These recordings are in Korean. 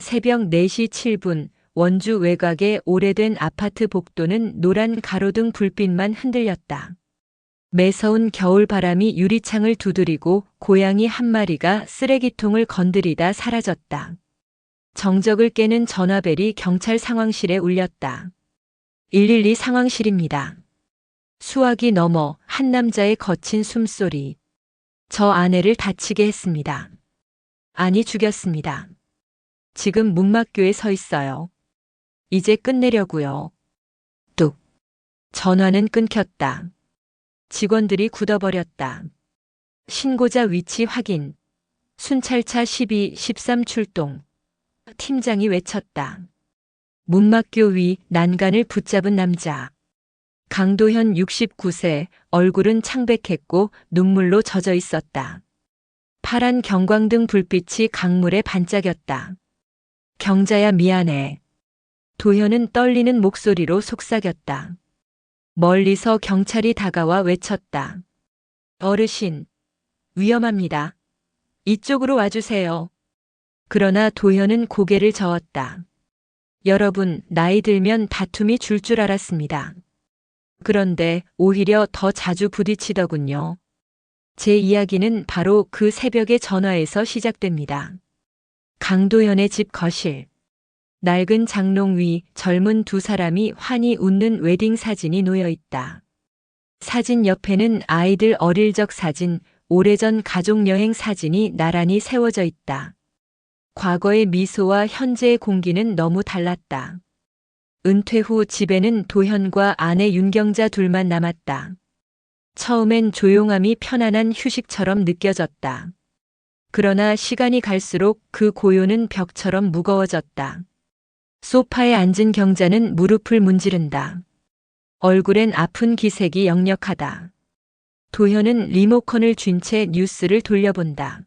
새벽 4시 7분 원주 외곽의 오래된 아파트 복도는 노란 가로등 불빛만 흔들렸다. 매서운 겨울바람이 유리창을 두드리고 고양이 한 마리가 쓰레기통을 건드리다 사라졌다. 정적을 깨는 전화벨이 경찰 상황실에 울렸다. 112 상황실입니다. 수화기 너머 한 남자의 거친 숨소리. 저 아내를 다치게 했습니다. 아니, 죽였습니다. 지금 문막교에 서 있어요. 이제 끝내려고요. 뚝. 전화는 끊겼다. 직원들이 굳어버렸다. 신고자 위치 확인. 순찰차 12, 13 출동. 팀장이 외쳤다. 문막교 위 난간을 붙잡은 남자. 강도현 69세, 얼굴은 창백했고 눈물로 젖어 있었다. 파란 경광등 불빛이 강물에 반짝였다. 경자야, 미안해. 도현은 떨리는 목소리로 속삭였다. 멀리서 경찰이 다가와 외쳤다. 어르신, 위험합니다. 이쪽으로 와주세요. 그러나 도현은 고개를 저었다. 여러분, 나이 들면 다툼이 줄 줄 알았습니다. 그런데 오히려 더 자주 부딪히더군요. 제 이야기는 바로 그 새벽의 전화에서 시작됩니다. 강도현의 집 거실. 낡은 장롱 위 젊은 두 사람이 환히 웃는 웨딩 사진이 놓여 있다. 사진 옆에는 아이들 어릴 적 사진, 오래전 가족여행 사진이 나란히 세워져 있다. 과거의 미소와 현재의 공기는 너무 달랐다. 은퇴 후 집에는 도현과 아내 윤경자 둘만 남았다. 처음엔 조용함이 편안한 휴식처럼 느껴졌다. 그러나 시간이 갈수록 그 고요는 벽처럼 무거워졌다. 소파에 앉은 경자는 무릎을 문지른다. 얼굴엔 아픈 기색이 역력하다. 도현은 리모컨을 쥔 채 뉴스를 돌려본다.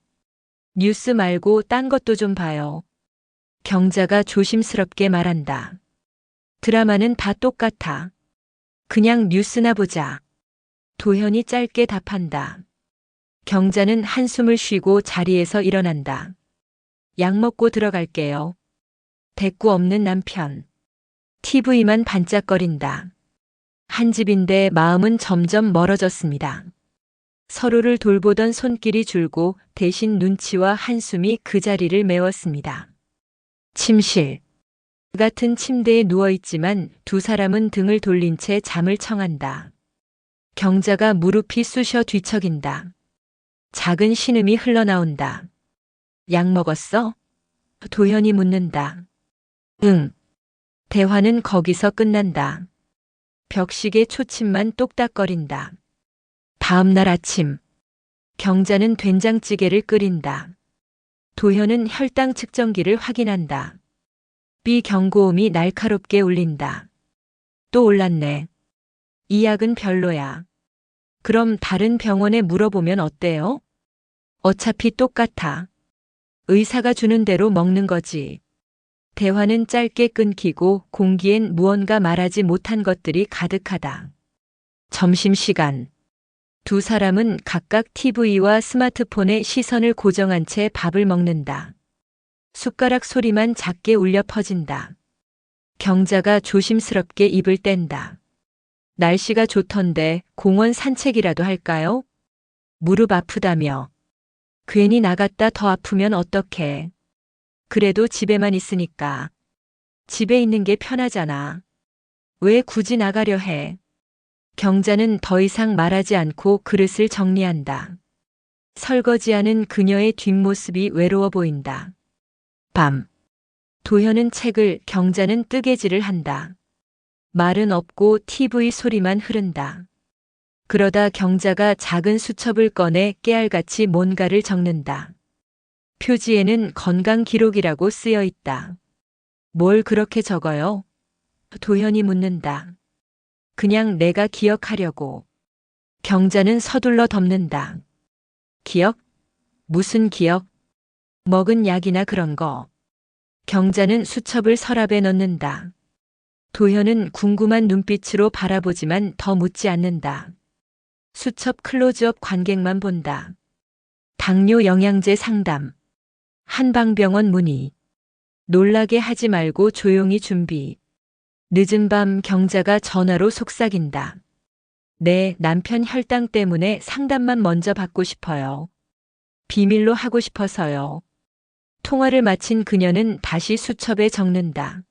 뉴스 말고 딴 것도 좀 봐요. 경자가 조심스럽게 말한다. 드라마는 다 똑같아. 그냥 뉴스나 보자. 도현이 짧게 답한다. 경자는 한숨을 쉬고 자리에서 일어난다. 약 먹고 들어갈게요. 대꾸 없는 남편. TV만 반짝거린다. 한 집인데 마음은 점점 멀어졌습니다. 서로를 돌보던 손길이 줄고 대신 눈치와 한숨이 그 자리를 메웠습니다. 침실. 같은 침대에 누워있지만 두 사람은 등을 돌린 채 잠을 청한다. 경자가 무릎이 쑤셔 뒤척인다. 작은 신음이 흘러나온다. 약 먹었어? 도현이 묻는다. 응. 대화는 거기서 끝난다. 벽식의 초침만 똑딱거린다. 다음 날 아침. 경자는 된장찌개를 끓인다. 도현은 혈당 측정기를 확인한다. B 경고음이 날카롭게 울린다. 또 올랐네. 이 약은 별로야. 그럼 다른 병원에 물어보면 어때요? 어차피 똑같아. 의사가 주는 대로 먹는 거지. 대화는 짧게 끊기고 공기엔 무언가 말하지 못한 것들이 가득하다. 점심시간. 두 사람은 각각 TV와 스마트폰에 시선을 고정한 채 밥을 먹는다. 숟가락 소리만 작게 울려 퍼진다. 경자가 조심스럽게 입을 뗀다. 날씨가 좋던데 공원 산책이라도 할까요? 무릎 아프다며. 괜히 나갔다 더 아프면 어떡해. 그래도 집에만 있으니까. 집에 있는 게 편하잖아. 왜 굳이 나가려 해? 경자는 더 이상 말하지 않고 그릇을 정리한다. 설거지하는 그녀의 뒷모습이 외로워 보인다. 밤. 도현은 책을, 경자는 뜨개질을 한다. 말은 없고 TV 소리만 흐른다. 그러다 경자가 작은 수첩을 꺼내 깨알같이 뭔가를 적는다. 표지에는 건강 기록이라고 쓰여 있다. 뭘 그렇게 적어요? 도현이 묻는다. 그냥 내가 기억하려고. 경자는 서둘러 덮는다. 기억? 무슨 기억? 먹은 약이나 그런 거. 경자는 수첩을 서랍에 넣는다. 도현은 궁금한 눈빛으로 바라보지만 더 묻지 않는다. 수첩 클로즈업 관객만 본다. 당뇨 영양제 상담. 한방병원 문의. 놀라게 하지 말고 조용히 준비. 늦은 밤 경자가 전화로 속삭인다. 네, 남편 혈당 때문에 상담만 먼저 받고 싶어요. 비밀로 하고 싶어서요. 통화를 마친 그녀는 다시 수첩에 적는다.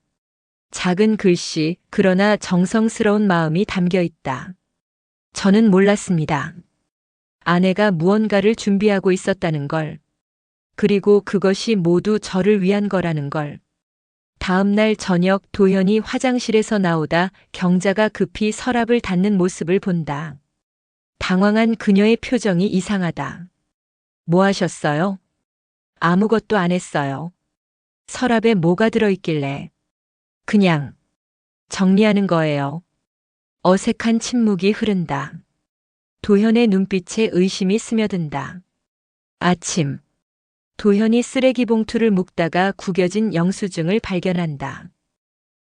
작은 글씨, 그러나 정성스러운 마음이 담겨 있다. 저는 몰랐습니다. 아내가 무언가를 준비하고 있었다는 걸. 그리고 그것이 모두 저를 위한 거라는 걸. 다음 날 저녁 도현이 화장실에서 나오다 경자가 급히 서랍을 닫는 모습을 본다. 당황한 그녀의 표정이 이상하다. 뭐 하셨어요? 아무것도 안 했어요. 서랍에 뭐가 들어있길래. 그냥 정리하는 거예요. 어색한 침묵이 흐른다. 도현의 눈빛에 의심이 스며든다. 아침. 도현이 쓰레기 봉투를 묶다가 구겨진 영수증을 발견한다.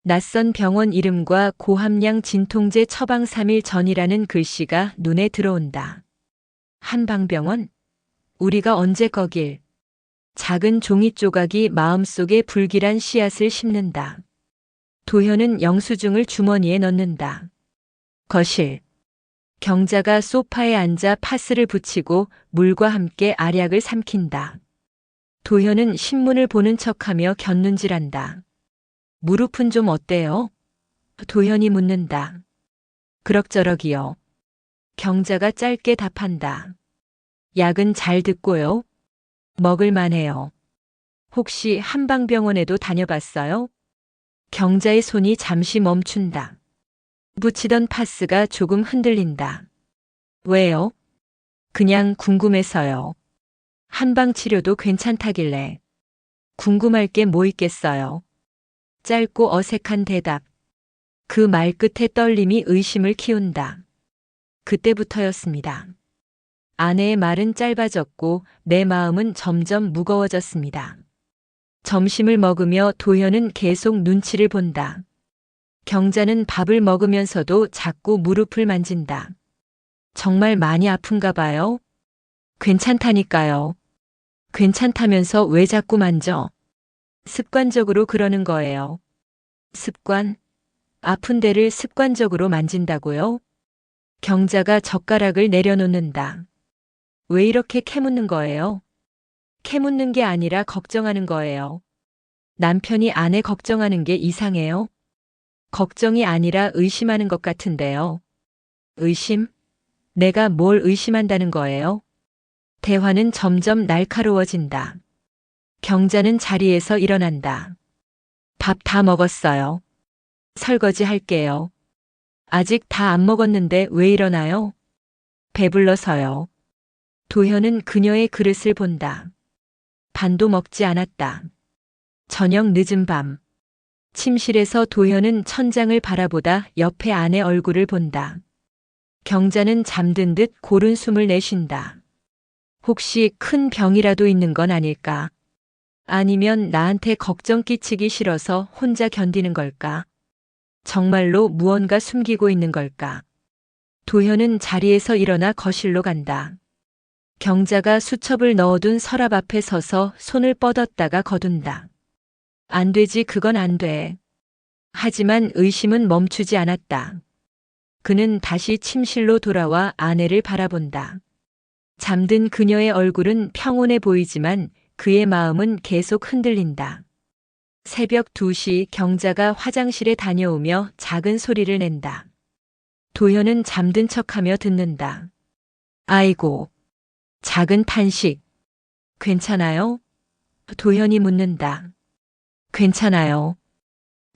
낯선 병원 이름과 고함량 진통제 처방 3일 전이라는 글씨가 눈에 들어온다. 한방병원? 우리가 언제 거길? 작은 종이 조각이 마음속에 불길한 씨앗을 심는다. 도현은 영수증을 주머니에 넣는다. 거실. 경자가 소파에 앉아 파스를 붙이고 물과 함께 알약을 삼킨다. 도현은 신문을 보는 척하며 곁눈질한다. 무릎은 좀 어때요? 도현이 묻는다. 그럭저럭이요. 경자가 짧게 답한다. 약은 잘 듣고요. 먹을만해요. 혹시 한방병원에도 다녀봤어요? 경자의 손이 잠시 멈춘다. 붙이던 파스가 조금 흔들린다. 왜요? 그냥 궁금해서요. 한방치료도 괜찮다길래. 궁금할 게 뭐 있겠어요. 짧고 어색한 대답. 그 말 끝에 떨림이 의심을 키운다. 그때부터였습니다. 아내의 말은 짧아졌고 내 마음은 점점 무거워졌습니다. 점심을 먹으며 도현은 계속 눈치를 본다. 경자는 밥을 먹으면서도 자꾸 무릎을 만진다. 정말 많이 아픈가 봐요? 괜찮다니까요. 괜찮다면서 왜 자꾸 만져? 습관적으로 그러는 거예요. 습관? 아픈 데를 습관적으로 만진다고요? 경자가 젓가락을 내려놓는다. 왜 이렇게 캐묻는 거예요? 캐묻는 게 아니라 걱정하는 거예요. 남편이 아내 걱정하는 게 이상해요? 걱정이 아니라 의심하는 것 같은데요. 의심? 내가 뭘 의심한다는 거예요? 대화는 점점 날카로워진다. 경자는 자리에서 일어난다. 밥 다 먹었어요. 설거지 할게요. 아직 다 안 먹었는데 왜 일어나요? 배불러서요. 도현은 그녀의 그릇을 본다. 반도 먹지 않았다. 저녁 늦은 밤. 침실에서 도현은 천장을 바라보다 옆에 아내 얼굴을 본다. 경자는 잠든 듯 고른 숨을 내쉰다. 혹시 큰 병이라도 있는 건 아닐까? 아니면 나한테 걱정 끼치기 싫어서 혼자 견디는 걸까? 정말로 무언가 숨기고 있는 걸까? 도현은 자리에서 일어나 거실로 간다. 경자가 수첩을 넣어둔 서랍 앞에 서서 손을 뻗었다가 거둔다. 안 되지, 그건 안 돼. 하지만 의심은 멈추지 않았다. 그는 다시 침실로 돌아와 아내를 바라본다. 잠든 그녀의 얼굴은 평온해 보이지만 그의 마음은 계속 흔들린다. 새벽 2시 경자가 화장실에 다녀오며 작은 소리를 낸다. 도현은 잠든 척하며 듣는다. 아이고. 작은 탄식. 괜찮아요? 도현이 묻는다. 괜찮아요.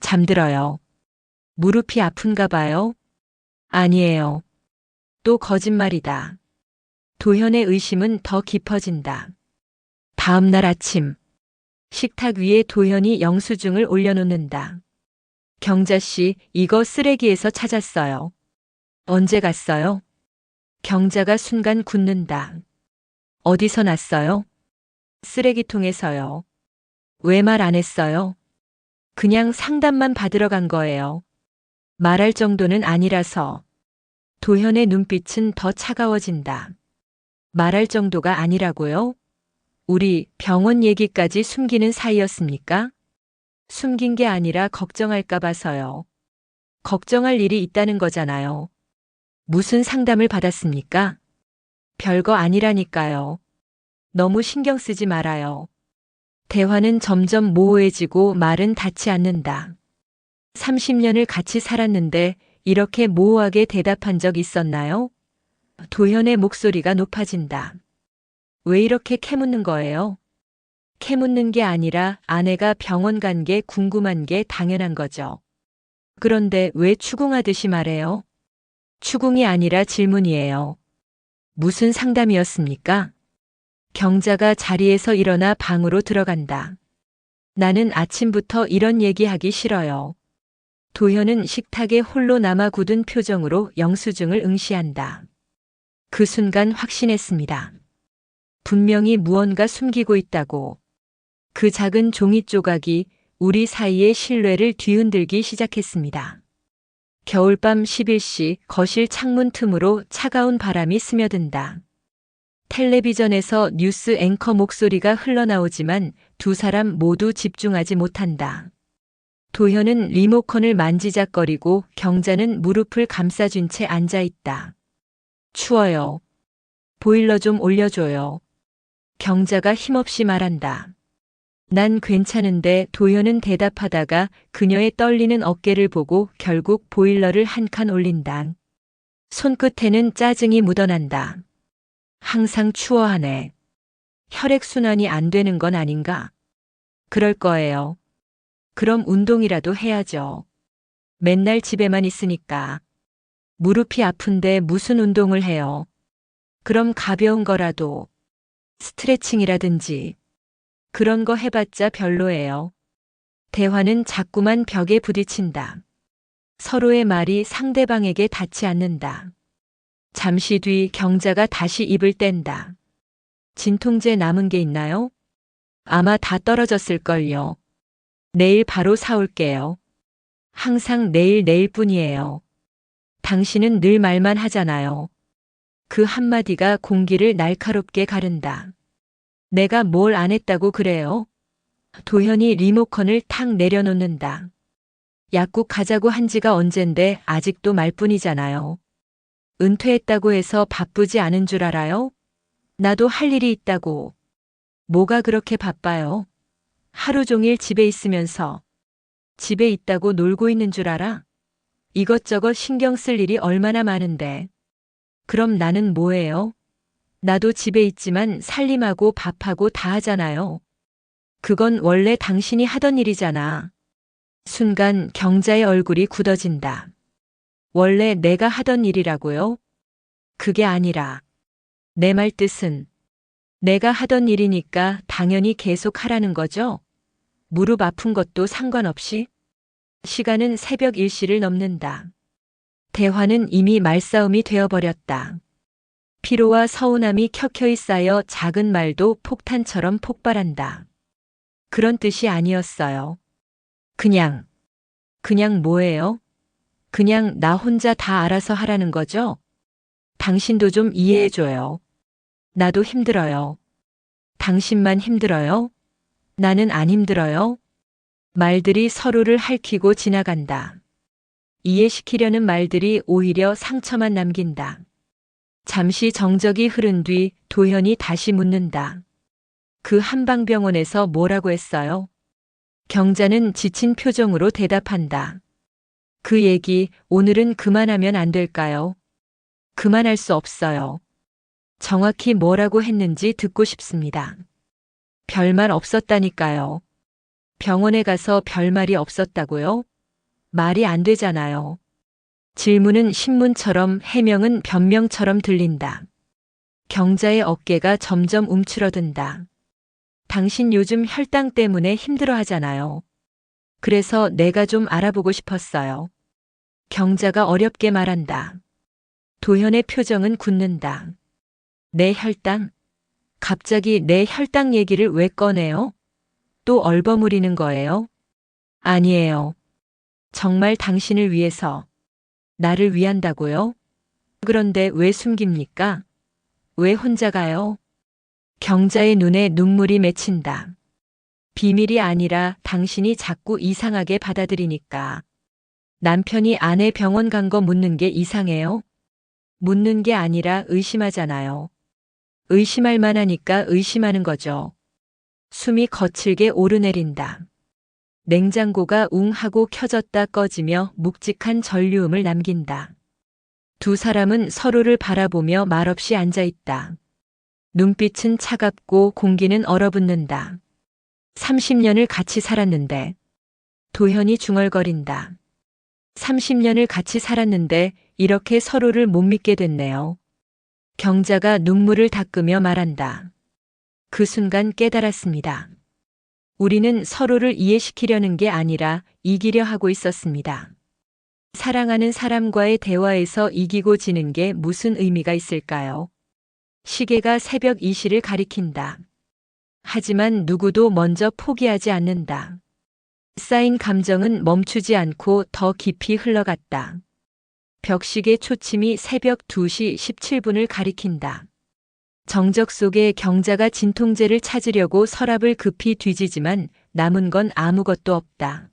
잠들어요. 무릎이 아픈가 봐요? 아니에요. 또 거짓말이다. 도현의 의심은 더 깊어진다. 다음 날 아침. 식탁 위에 도현이 영수증을 올려놓는다. 경자씨, 이거 쓰레기에서 찾았어요. 언제 갔어요? 경자가 순간 굳는다. 어디서 났어요? 쓰레기통에서요. 왜 말 안 했어요? 그냥 상담만 받으러 간 거예요. 말할 정도는 아니라서. 도현의 눈빛은 더 차가워진다. 말할 정도가 아니라고요? 우리 병원 얘기까지 숨기는 사이였습니까? 숨긴 게 아니라 걱정할까 봐서요. 걱정할 일이 있다는 거잖아요. 무슨 상담을 받았습니까? 별거 아니라니까요. 너무 신경 쓰지 말아요. 대화는 점점 모호해지고 말은 닿지 않는다. 30년을 같이 살았는데 이렇게 모호하게 대답한 적 있었나요? 도현의 목소리가 높아진다. 왜 이렇게 캐묻는 거예요? 캐묻는 게 아니라 아내가 병원 간 게 궁금한 게 당연한 거죠. 그런데 왜 추궁하듯이 말해요? 추궁이 아니라 질문이에요. 무슨 상담이었습니까? 경자가 자리에서 일어나 방으로 들어간다. 나는 아침부터 이런 얘기하기 싫어요. 도현은 식탁에 홀로 남아 굳은 표정으로 영수증을 응시한다. 그 순간 확신했습니다. 분명히 무언가 숨기고 있다고. 그 작은 종이 조각이 우리 사이의 신뢰를 뒤흔들기 시작했습니다. 겨울밤 11시 거실 창문 틈으로 차가운 바람이 스며든다. 텔레비전에서 뉴스 앵커 목소리가 흘러나오지만 두 사람 모두 집중하지 못한다. 도현은 리모컨을 만지작거리고 경자는 무릎을 감싸준 채 앉아있다. 추워요. 보일러 좀 올려줘요. 경자가 힘없이 말한다. 난 괜찮은데 도현은 대답하다가 그녀의 떨리는 어깨를 보고 결국 보일러를 한 칸 올린다. 손끝에는 짜증이 묻어난다. 항상 추워하네. 혈액순환이 안 되는 건 아닌가? 그럴 거예요. 그럼 운동이라도 해야죠. 맨날 집에만 있으니까. 무릎이 아픈데 무슨 운동을 해요? 그럼 가벼운 거라도 스트레칭이라든지 그런 거 해봤자 별로예요. 대화는 자꾸만 벽에 부딪힌다. 서로의 말이 상대방에게 닿지 않는다. 잠시 뒤 경자가 다시 입을 뗀다. 진통제 남은 게 있나요? 아마 다 떨어졌을걸요. 내일 바로 사올게요. 항상 내일 뿐이에요. 당신은 늘 말만 하잖아요. 그 한마디가 공기를 날카롭게 가른다. 내가 뭘 안 했다고 그래요? 도현이 리모컨을 탁 내려놓는다. 약국 가자고 한 지가 언젠데 아직도 말뿐이잖아요. 은퇴했다고 해서 바쁘지 않은 줄 알아요? 나도 할 일이 있다고. 뭐가 그렇게 바빠요? 하루 종일 집에 있으면서 집에 있다고 놀고 있는 줄 알아? 이것저것 신경 쓸 일이 얼마나 많은데. 그럼 나는 뭐예요? 나도 집에 있지만 살림하고 밥하고 다 하잖아요. 그건 원래 당신이 하던 일이잖아. 순간 경자의 얼굴이 굳어진다. 원래 내가 하던 일이라고요? 그게 아니라 내 말 뜻은 내가 하던 일이니까 당연히 계속 하라는 거죠? 무릎 아픈 것도 상관없이? 시간은 새벽 1시를 넘는다. 대화는 이미 말싸움이 되어버렸다. 피로와 서운함이 켜켜이 쌓여 작은 말도 폭탄처럼 폭발한다. 그런 뜻이 아니었어요. 그냥 뭐예요? 그냥 나 혼자 다 알아서 하라는 거죠? 당신도 좀 이해해줘요. 나도 힘들어요. 당신만 힘들어요? 나는 안 힘들어요? 말들이 서로를 핥히고 지나간다. 이해시키려는 말들이 오히려 상처만 남긴다. 잠시 정적이 흐른 뒤 도현이 다시 묻는다. 그 한방병원에서 뭐라고 했어요? 경자는 지친 표정으로 대답한다. 그 얘기 오늘은 그만하면 안 될까요? 그만할 수 없어요. 정확히 뭐라고 했는지 듣고 싶습니다. 별말 없었다니까요. 병원에 가서 별말이 없었다고요? 말이 안 되잖아요. 질문은 신문처럼 해명은 변명처럼 들린다. 경자의 어깨가 점점 움츠러든다. 당신 요즘 혈당 때문에 힘들어 하잖아요. 그래서 내가 좀 알아보고 싶었어요. 경자가 어렵게 말한다. 도현의 표정은 굳는다. 내 혈당? 갑자기 내 혈당 얘기를 왜 꺼내요? 또 얼버무리는 거예요? 아니에요. 정말 당신을 위해서. 나를 위한다고요? 그런데 왜 숨깁니까? 왜 혼자 가요? 경자의 눈에 눈물이 맺힌다. 비밀이 아니라 당신이 자꾸 이상하게 받아들이니까. 남편이 아내 병원 간 거 묻는 게 이상해요? 묻는 게 아니라 의심하잖아요. 의심할 만하니까 의심하는 거죠. 숨이 거칠게 오르내린다. 냉장고가 웅 하고 켜졌다 꺼지며 묵직한 전류음을 남긴다. 두 사람은 서로를 바라보며 말없이 앉아 있다. 눈빛은 차갑고 공기는 얼어붙는다. 30년을 같이 살았는데. 도현이 중얼거린다. 30년을 같이 살았는데 이렇게 서로를 못 믿게 됐네요. 경자가 눈물을 닦으며 말한다. 그 순간 깨달았습니다. 우리는 서로를 이해시키려는 게 아니라 이기려 하고 있었습니다. 사랑하는 사람과의 대화에서 이기고 지는 게 무슨 의미가 있을까요? 시계가 새벽 2시를 가리킨다. 하지만 누구도 먼저 포기하지 않는다. 쌓인 감정은 멈추지 않고 더 깊이 흘러갔다. 벽시계 초침이 새벽 2시 17분을 가리킨다. 정적 속에 경자가 진통제를 찾으려고 서랍을 급히 뒤지지만 남은 건 아무것도 없다.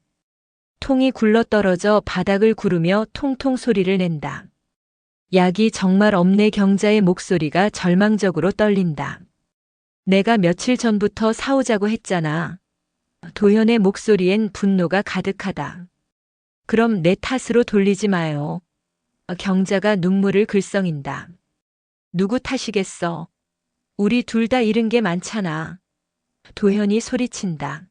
통이 굴러떨어져 바닥을 구르며 통통 소리를 낸다. 약이 정말 없네. 경자의 목소리가 절망적으로 떨린다. 내가 며칠 전부터 사오자고 했잖아. 도현의 목소리엔 분노가 가득하다. 그럼 내 탓으로 돌리지 마요. 경자가 눈물을 글썽인다. 누구 탓이겠어? 우리 둘 다 잃은 게 많잖아. 도현이 소리친다.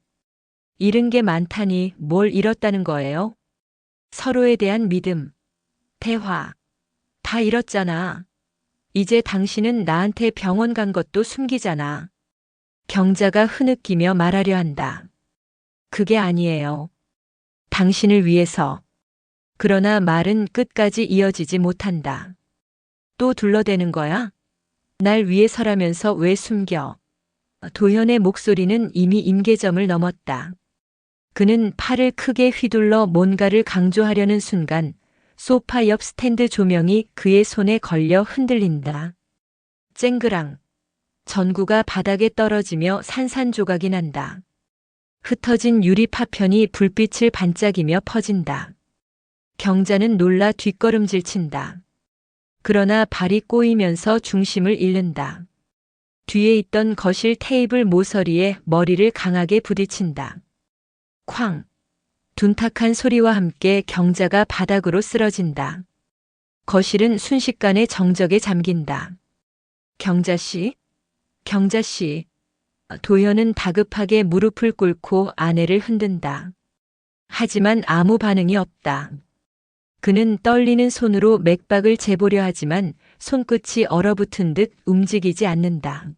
잃은 게 많다니 뭘 잃었다는 거예요? 서로에 대한 믿음, 대화, 다 잃었잖아. 이제 당신은 나한테 병원 간 것도 숨기잖아. 경자가 흐느끼며 말하려 한다. 그게 아니에요. 당신을 위해서. 그러나 말은 끝까지 이어지지 못한다. 또 둘러대는 거야? 날 위해서라면서 왜 숨겨? 도현의 목소리는 이미 임계점을 넘었다. 그는 팔을 크게 휘둘러 뭔가를 강조하려는 순간 소파 옆 스탠드 조명이 그의 손에 걸려 흔들린다. 쨍그랑. 전구가 바닥에 떨어지며 산산조각이 난다. 흩어진 유리 파편이 불빛을 반짝이며 퍼진다. 경자는 놀라 뒷걸음질 친다. 그러나 발이 꼬이면서 중심을 잃는다. 뒤에 있던 거실 테이블 모서리에 머리를 강하게 부딪힌다. 쾅! 둔탁한 소리와 함께 경자가 바닥으로 쓰러진다. 거실은 순식간에 정적에 잠긴다. 경자씨? 경자씨. 도현은 다급하게 무릎을 꿇고 아내를 흔든다. 하지만 아무 반응이 없다. 그는 떨리는 손으로 맥박을 재보려 하지만 손끝이 얼어붙은 듯 움직이지 않는다.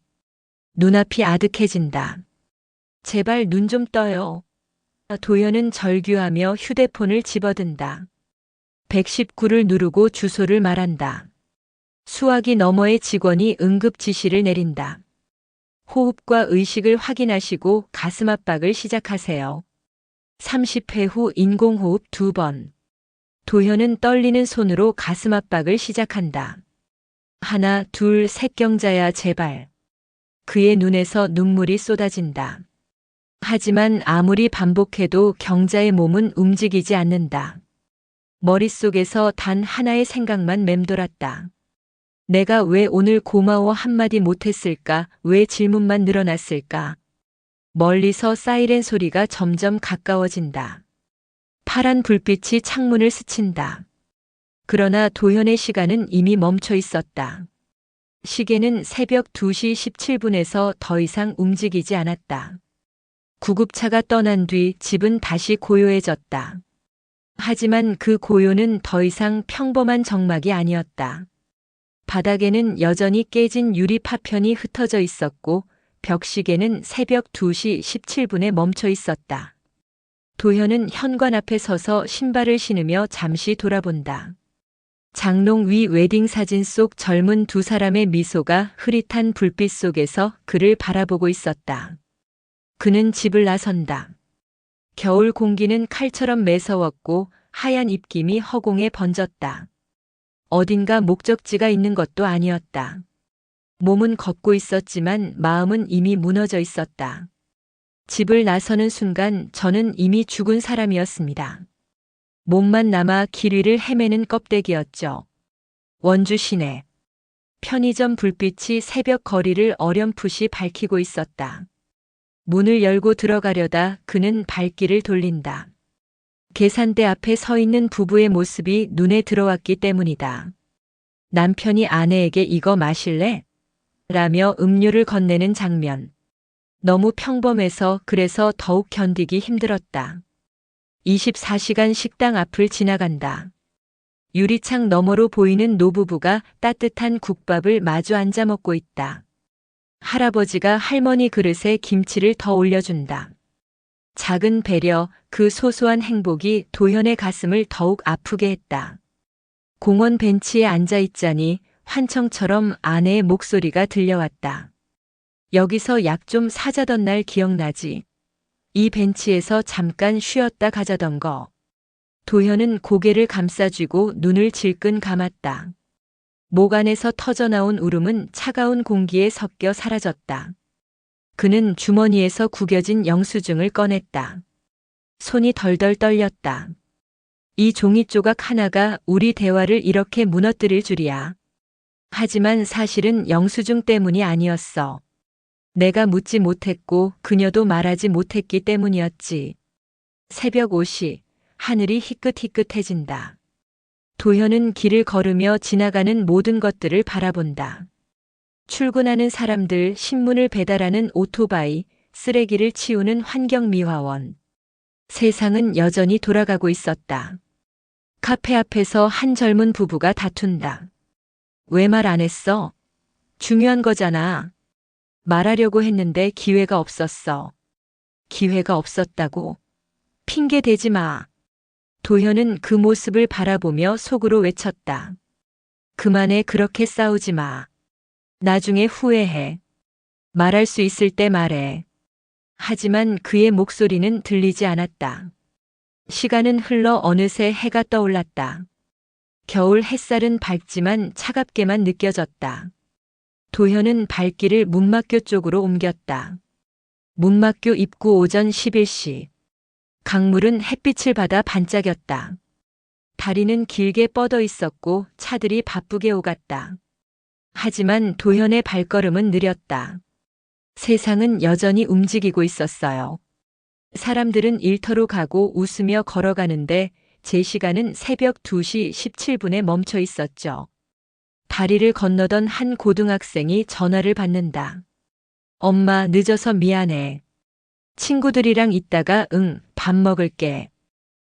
눈앞이 아득해진다. 제발 눈 좀 떠요. 도현은 절규하며 휴대폰을 집어든다. 119를 누르고 주소를 말한다. 수화기 너머의 직원이 응급 지시를 내린다. 호흡과 의식을 확인하시고 가슴 압박을 시작하세요. 30회 후 인공호흡 2번. 도현은 떨리는 손으로 가슴 압박을 시작한다. 하나, 둘, 셋. 경자야 제발. 그의 눈에서 눈물이 쏟아진다. 하지만 아무리 반복해도 경자의 몸은 움직이지 않는다. 머릿속에서 단 하나의 생각만 맴돌았다. 내가 왜 오늘 고마워 한마디 못했을까? 왜 질문만 늘어났을까? 멀리서 사이렌 소리가 점점 가까워진다. 파란 불빛이 창문을 스친다. 그러나 도현의 시간은 이미 멈춰 있었다. 시계는 새벽 2시 17분에서 더 이상 움직이지 않았다. 구급차가 떠난 뒤 집은 다시 고요해졌다. 하지만 그 고요는 더 이상 평범한 정막이 아니었다. 바닥에는 여전히 깨진 유리 파편이 흩어져 있었고 벽시계는 새벽 2시 17분에 멈춰 있었다. 도현은 현관 앞에 서서 신발을 신으며 잠시 돌아본다. 장롱 위 웨딩 사진 속 젊은 두 사람의 미소가 흐릿한 불빛 속에서 그를 바라보고 있었다. 그는 집을 나선다. 겨울 공기는 칼처럼 매서웠고 하얀 입김이 허공에 번졌다. 어딘가 목적지가 있는 것도 아니었다. 몸은 걷고 있었지만 마음은 이미 무너져 있었다. 집을 나서는 순간 저는 이미 죽은 사람이었습니다. 몸만 남아 길 위를 헤매는 껍데기였죠. 원주 시내. 편의점 불빛이 새벽 거리를 어렴풋이 밝히고 있었다. 문을 열고 들어가려다 그는 발길을 돌린다. 계산대 앞에 서 있는 부부의 모습이 눈에 들어왔기 때문이다. 남편이 아내에게 이거 마실래? 라며 음료를 건네는 장면. 너무 평범해서 그래서 더욱 견디기 힘들었다. 24시간 식당 앞을 지나간다. 유리창 너머로 보이는 노부부가 따뜻한 국밥을 마주 앉아 먹고 있다. 할아버지가 할머니 그릇에 김치를 더 올려준다. 작은 배려, 그 소소한 행복이 도현의 가슴을 더욱 아프게 했다. 공원 벤치에 앉아 있자니 환청처럼 아내의 목소리가 들려왔다. 여기서 약 좀 사자던 날 기억나지? 이 벤치에서 잠깐 쉬었다 가자던 거. 도현은 고개를 감싸쥐고 눈을 질끈 감았다. 목 안에서 터져나온 울음은 차가운 공기에 섞여 사라졌다. 그는 주머니에서 구겨진 영수증을 꺼냈다. 손이 덜덜 떨렸다. 이 종이 조각 하나가 우리 대화를 이렇게 무너뜨릴 줄이야. 하지만 사실은 영수증 때문이 아니었어. 내가 묻지 못했고 그녀도 말하지 못했기 때문이었지. 새벽 5시, 하늘이 희끗희끗해진다. 도현은 길을 걸으며 지나가는 모든 것들을 바라본다. 출근하는 사람들, 신문을 배달하는 오토바이, 쓰레기를 치우는 환경미화원. 세상은 여전히 돌아가고 있었다. 카페 앞에서 한 젊은 부부가 다툰다. 왜 말 안 했어? 중요한 거잖아. 말하려고 했는데 기회가 없었어. 기회가 없었다고? 핑계 대지 마. 도현은 그 모습을 바라보며 속으로 외쳤다. 그만해, 그렇게 싸우지 마. 나중에 후회해. 말할 수 있을 때 말해. 하지만 그의 목소리는 들리지 않았다. 시간은 흘러 어느새 해가 떠올랐다. 겨울 햇살은 밝지만 차갑게만 느껴졌다. 도현은 발길을 문막교 쪽으로 옮겼다. 문막교 입구 오전 11시. 강물은 햇빛을 받아 반짝였다. 다리는 길게 뻗어 있었고 차들이 바쁘게 오갔다. 하지만 도현의 발걸음은 느렸다. 세상은 여전히 움직이고 있었어요. 사람들은 일터로 가고 웃으며 걸어가는데 제 시간은 새벽 2시 17분에 멈춰 있었죠. 다리를 건너던 한 고등학생이 전화를 받는다. 엄마, 늦어서 미안해. 친구들이랑 있다가 밥 먹을게.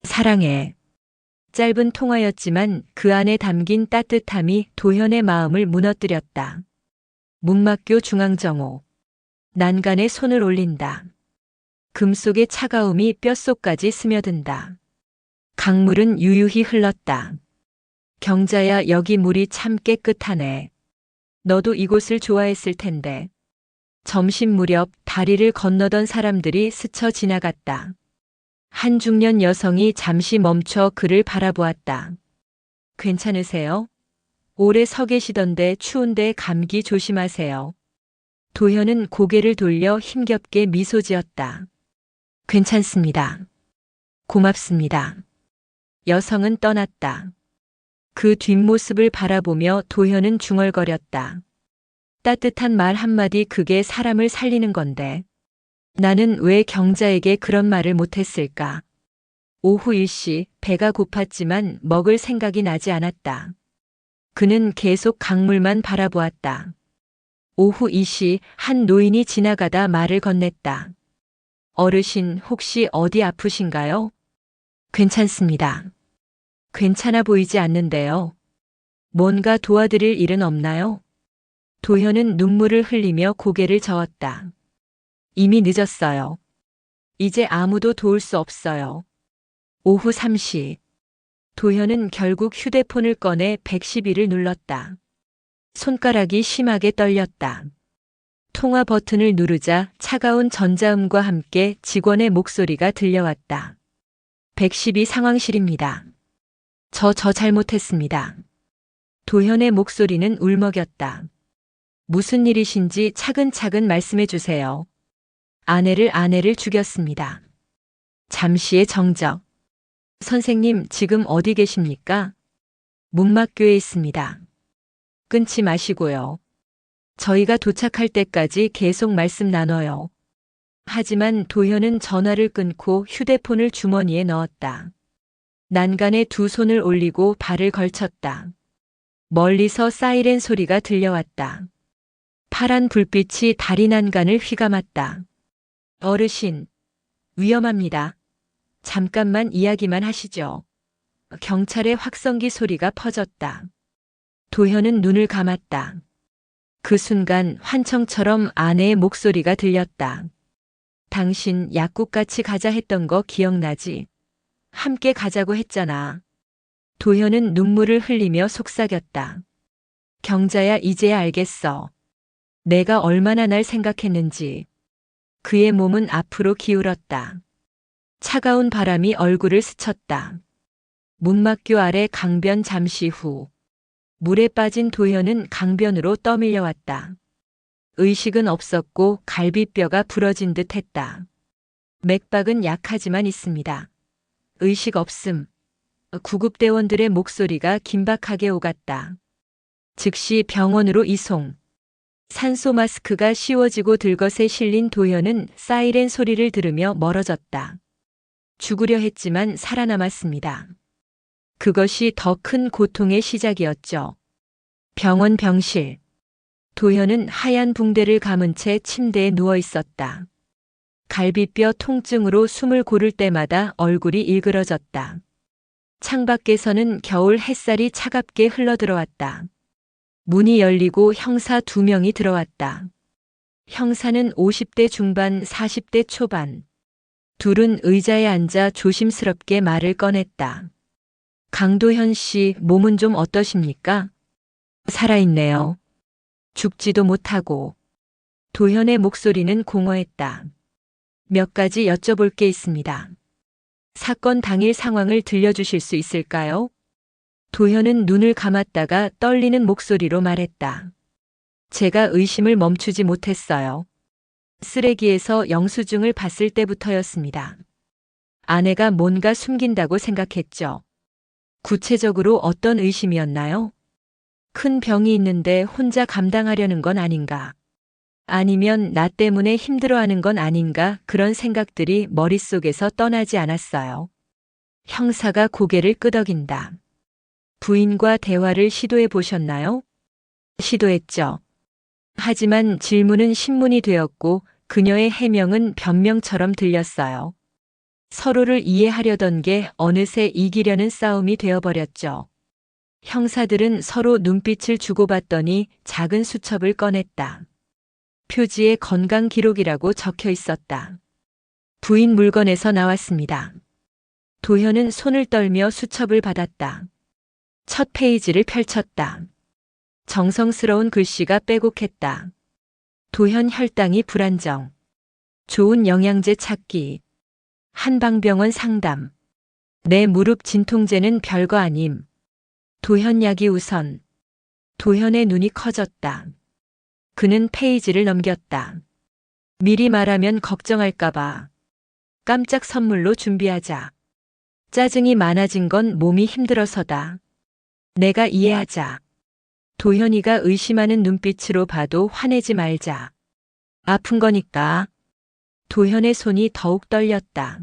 사랑해. 짧은 통화였지만 그 안에 담긴 따뜻함이 도현의 마음을 무너뜨렸다. 문막교 중앙정오. 난간에 손을 올린다. 금속의 차가움이 뼛속까지 스며든다. 강물은 유유히 흘렀다. 경자야, 여기 물이 참 깨끗하네. 너도 이곳을 좋아했을 텐데. 점심 무렵 다리를 건너던 사람들이 스쳐 지나갔다. 한 중년 여성이 잠시 멈춰 그를 바라보았다. 괜찮으세요? 오래 서 계시던데 추운데 감기 조심하세요. 도현은 고개를 돌려 힘겹게 미소 지었다. 괜찮습니다. 고맙습니다. 여성은 떠났다. 그 뒷모습을 바라보며 도현은 중얼거렸다. 따뜻한 말 한마디, 그게 사람을 살리는 건데. 나는 왜 경자에게 그런 말을 못했을까? 오후 1시, 배가 고팠지만 먹을 생각이 나지 않았다. 그는 계속 강물만 바라보았다. 오후 2시, 한 노인이 지나가다 말을 건넸다. 어르신, 혹시 어디 아프신가요? 괜찮습니다. 괜찮아 보이지 않는데요. 뭔가 도와드릴 일은 없나요? 도현은 눈물을 흘리며 고개를 저었다. 이미 늦었어요. 이제 아무도 도울 수 없어요. 오후 3시. 도현은 결국 휴대폰을 꺼내 112를 눌렀다. 손가락이 심하게 떨렸다. 통화 버튼을 누르자 차가운 전자음과 함께 직원의 목소리가 들려왔다. 112 상황실입니다. 저 잘못했습니다. 도현의 목소리는 울먹였다. 무슨 일이신지 차근차근 말씀해 주세요. 아내를 죽였습니다. 잠시의 정적. 선생님, 지금 어디 계십니까? 문막교에 있습니다. 끊지 마시고요. 저희가 도착할 때까지 계속 말씀 나눠요. 하지만 도현은 전화를 끊고 휴대폰을 주머니에 넣었다. 난간에 두 손을 올리고 발을 걸쳤다. 멀리서 사이렌 소리가 들려왔다. 파란 불빛이 다리 난간을 휘감았다. 어르신, 위험합니다. 잠깐만 이야기만 하시죠. 경찰의 확성기 소리가 퍼졌다. 도현은 눈을 감았다. 그 순간 환청처럼 아내의 목소리가 들렸다. 당신 약국 같이 가자 했던 거 기억나지? 함께 가자고 했잖아. 도현은 눈물을 흘리며 속삭였다. 경자야, 이제야 알겠어. 내가 얼마나 날 생각했는지. 그의 몸은 앞으로 기울었다. 차가운 바람이 얼굴을 스쳤다. 문막교 아래 강변. 잠시 후 물에 빠진 도현은 강변으로 떠밀려왔다. 의식은 없었고 갈비뼈가 부러진 듯 했다. 맥박은 약하지만 있습니다. 의식 없음. 구급대원들의 목소리가 긴박하게 오갔다. 즉시 병원으로 이송. 산소 마스크가 씌워지고 들것에 실린 도현은 사이렌 소리를 들으며 멀어졌다. 죽으려 했지만 살아남았습니다. 그것이 더 큰 고통의 시작이었죠. 병원 병실. 도현은 하얀 붕대를 감은 채 침대에 누워 있었다. 갈비뼈 통증으로 숨을 고를 때마다 얼굴이 일그러졌다. 창밖에서는 겨울 햇살이 차갑게 흘러들어왔다. 문이 열리고 형사 2명이 들어왔다. 형사는 50대 중반, 40대 초반. 둘은 의자에 앉아 조심스럽게 말을 꺼냈다. 강도현 씨, 몸은 좀 어떠십니까? 살아있네요. 죽지도 못하고. 도현의 목소리는 공허했다. 몇 가지 여쭤볼 게 있습니다. 사건 당일 상황을 들려주실 수 있을까요? 도현은 눈을 감았다가 떨리는 목소리로 말했다. 제가 의심을 멈추지 못했어요. 쓰레기에서 영수증을 봤을 때부터였습니다. 아내가 뭔가 숨긴다고 생각했죠. 구체적으로 어떤 의심이었나요? 큰 병이 있는데 혼자 감당하려는 건 아닌가? 아니면 나 때문에 힘들어하는 건 아닌가? 그런 생각들이 머릿속에서 떠나지 않았어요. 형사가 고개를 끄덕인다. 부인과 대화를 시도해 보셨나요? 시도했죠. 하지만 질문은 신문이 되었고 그녀의 해명은 변명처럼 들렸어요. 서로를 이해하려던 게 어느새 이기려는 싸움이 되어버렸죠. 형사들은 서로 눈빛을 주고받더니 작은 수첩을 꺼냈다. 표지에 건강 기록이라고 적혀 있었다. 부인 물건에서 나왔습니다. 도현은 손을 떨며 수첩을 받았다. 첫 페이지를 펼쳤다. 정성스러운 글씨가 빼곡했다. 도현 혈당이 불안정. 좋은 영양제 찾기. 한방병원 상담. 내 무릎 진통제는 별거 아님. 도현 약이 우선. 도현의 눈이 커졌다. 그는 페이지를 넘겼다. 미리 말하면 걱정할까봐. 깜짝 선물로 준비하자. 짜증이 많아진 건 몸이 힘들어서다. 내가 이해하자. 도현이가 의심하는 눈빛으로 봐도 화내지 말자. 아픈 거니까. 도현의 손이 더욱 떨렸다.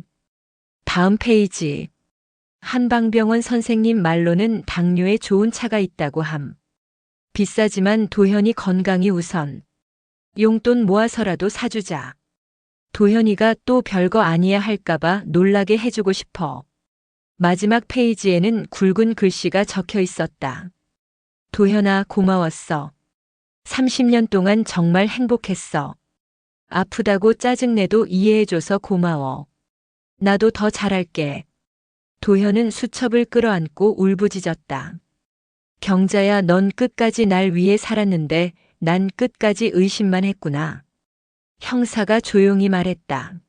다음 페이지. 한방병원 선생님 말로는 당뇨에 좋은 차가 있다고 함. 비싸지만 도현이 건강이 우선. 용돈 모아서라도 사주자. 도현이가 또 별거 아니야 할까봐 놀라게 해주고 싶어. 마지막 페이지에는 굵은 글씨가 적혀 있었다. 도현아, 고마웠어. 30년 동안 정말 행복했어. 아프다고 짜증내도 이해해줘서 고마워. 나도 더 잘할게. 도현은 수첩을 끌어안고 울부짖었다. 경자야, 넌 끝까지 날 위해 살았는데 난 끝까지 의심만 했구나. 형사가 조용히 말했다.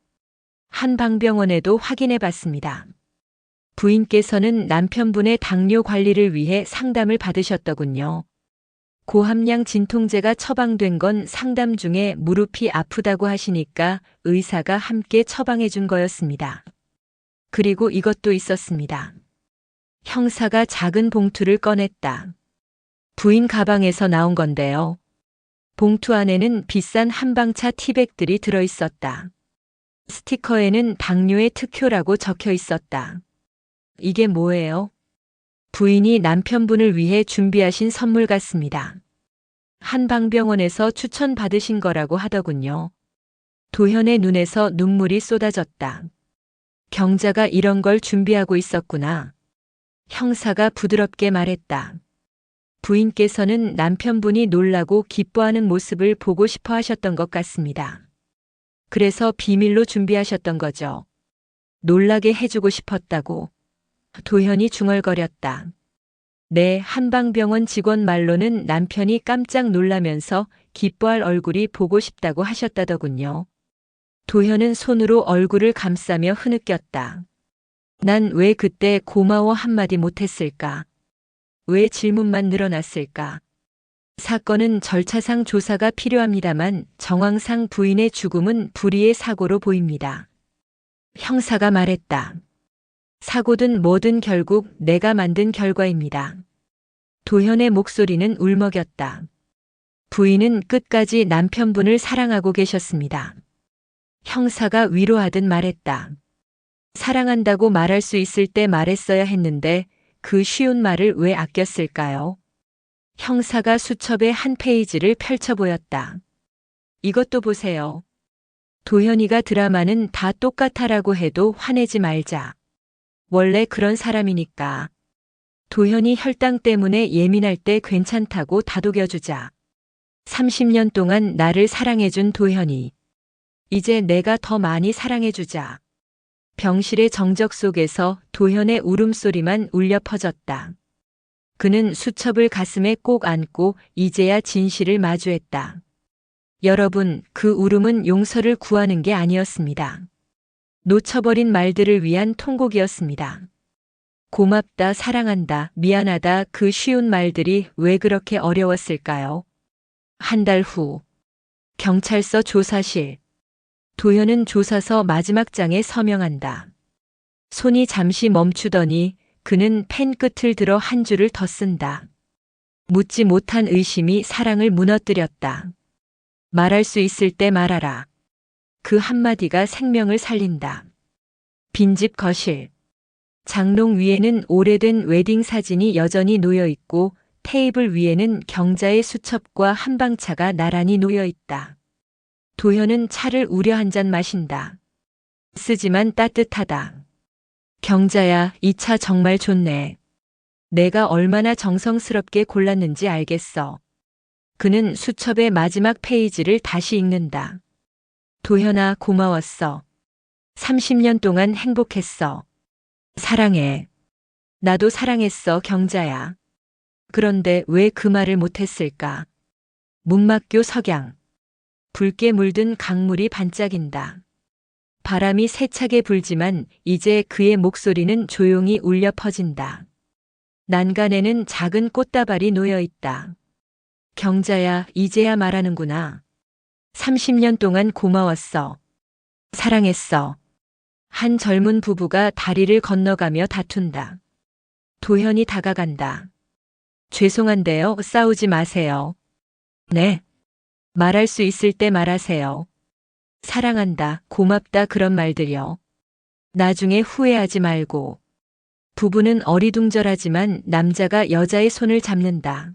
한방병원에도 확인해 봤습니다. 부인께서는 남편분의 당뇨 관리를 위해 상담을 받으셨더군요. 고함량 진통제가 처방된 건 상담 중에 무릎이 아프다고 하시니까 의사가 함께 처방해 준 거였습니다. 그리고 이것도 있었습니다. 형사가 작은 봉투를 꺼냈다. 부인 가방에서 나온 건데요. 봉투 안에는 비싼 한방차 티백들이 들어있었다. 스티커에는 당뇨의 특효라고 적혀 있었다. 이게 뭐예요? 부인이 남편분을 위해 준비하신 선물 같습니다. 한방병원에서 추천받으신 거라고 하더군요. 도현의 눈에서 눈물이 쏟아졌다. 경자가 이런 걸 준비하고 있었구나. 형사가 부드럽게 말했다. 부인께서는 남편분이 놀라고 기뻐하는 모습을 보고 싶어 하셨던 것 같습니다. 그래서 비밀로 준비하셨던 거죠. 놀라게 해주고 싶었다고. 도현이 중얼거렸다. 네, 한방병원 직원 말로는 남편이 깜짝 놀라면서 기뻐할 얼굴이 보고 싶다고 하셨다더군요. 도현은 손으로 얼굴을 감싸며 흐느꼈다. 난 왜 그때 고마워 한마디 못했을까? 왜 질문만 늘어났을까? 사건은 절차상 조사가 필요합니다만 정황상 부인의 죽음은 불의의 사고로 보입니다. 형사가 말했다. 사고든 뭐든 결국 내가 만든 결과입니다. 도현의 목소리는 울먹였다. 부인은 끝까지 남편분을 사랑하고 계셨습니다. 형사가 위로하듯 말했다. 사랑한다고 말할 수 있을 때 말했어야 했는데 그 쉬운 말을 왜 아꼈을까요? 형사가 수첩의 한 페이지를 펼쳐 보였다. 이것도 보세요. 도현이가 드라마는 다 똑같아라고 해도 화내지 말자. 원래 그런 사람이니까. 도현이 혈당 때문에 예민할 때 괜찮다고 다독여주자. 30년 동안 나를 사랑해준 도현이. 이제 내가 더 많이 사랑해주자. 병실의 정적 속에서 도현의 울음소리만 울려 퍼졌다. 그는 수첩을 가슴에 꼭 안고 이제야 진실을 마주했다. 여러분, 그 울음은 용서를 구하는 게 아니었습니다. 놓쳐버린 말들을 위한 통곡이었습니다. 고맙다, 사랑한다, 미안하다 그 쉬운 말들이 왜 그렇게 어려웠을까요? 한 달 후, 경찰서 조사실. 도현은 조사서 마지막 장에 서명한다. 손이 잠시 멈추더니 그는 펜 끝을 들어 한 줄을 더 쓴다. 묻지 못한 의심이 사랑을 무너뜨렸다. 말할 수 있을 때 말하라. 그 한마디가 생명을 살린다. 빈집 거실. 장롱 위에는 오래된 웨딩 사진이 여전히 놓여 있고 테이블 위에는 경자의 수첩과 한방차가 나란히 놓여 있다. 도현은 차를 우려 한 잔 마신다. 쓰지만 따뜻하다. 경자야, 이 차 정말 좋네. 내가 얼마나 정성스럽게 골랐는지 알겠어. 그는 수첩의 마지막 페이지를 다시 읽는다. 도현아, 고마웠어. 30년 동안 행복했어. 사랑해. 나도 사랑했어, 경자야. 그런데 왜 그 말을 못했을까? 문막교 석양. 붉게 물든 강물이 반짝인다. 바람이 세차게 불지만 이제 그의 목소리는 조용히 울려 퍼진다. 난간에는 작은 꽃다발이 놓여 있다. 경자야, 이제야 말하는구나. 30년 동안 고마웠어. 사랑했어. 한 젊은 부부가 다리를 건너가며 다툰다. 도현이 다가간다. 죄송한데요, 싸우지 마세요. 네. 말할 수 있을 때 말하세요. 사랑한다, 고맙다 그런 말들요. 나중에 후회하지 말고. 부부는 어리둥절하지만 남자가 여자의 손을 잡는다.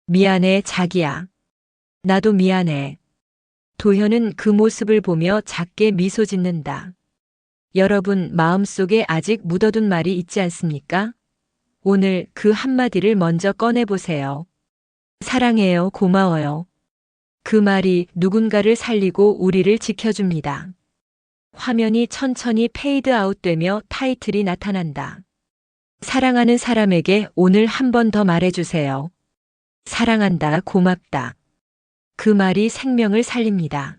미안해, 자기야. 나도 미안해. 도현은 그 모습을 보며 작게 미소 짓는다. 여러분 마음속에 아직 묻어둔 말이 있지 않습니까? 오늘 그 한마디를 먼저 꺼내보세요. 사랑해요, 고마워요. 그 말이 누군가를 살리고 우리를 지켜줍니다. 화면이 천천히 페이드 아웃되며 타이틀이 나타난다. 사랑하는 사람에게 오늘 한 번 더 말해주세요. 사랑한다, 고맙다. 그 말이 생명을 살립니다.